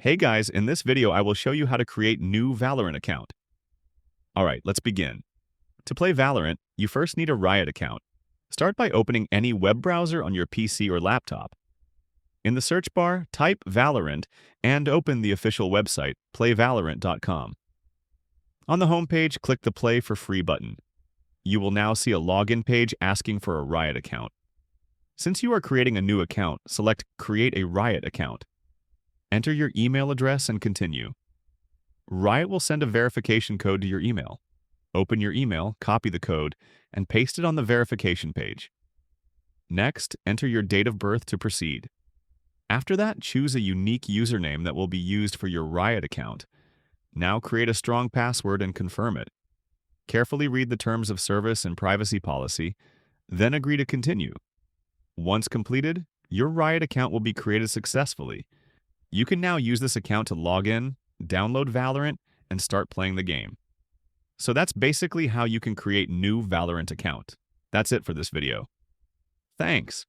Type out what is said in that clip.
Hey guys, in this video I will show you how to create new Valorant account. Alright, let's begin. To play Valorant, you first need a Riot account. Start by opening any web browser on your PC or laptop. In the search bar, type Valorant and open the official website, playvalorant.com. On the homepage, click the Play for Free button. You will now see a login page asking for a Riot account. Since you are creating a new account, select Create a Riot account. Enter your email address and continue. Riot will send a verification code to your email. Open your email, copy the code, and paste it on the verification page. Next, enter your date of birth to proceed. After that, choose a unique username that will be used for your Riot account. Now create a strong password and confirm it. Carefully read the terms of service and privacy policy, then agree to continue. Once completed, your Riot account will be created successfully. You can now use this account to log in, download Valorant, and start playing the game. So that's basically how you can create new Valorant account. That's it for this video. Thanks.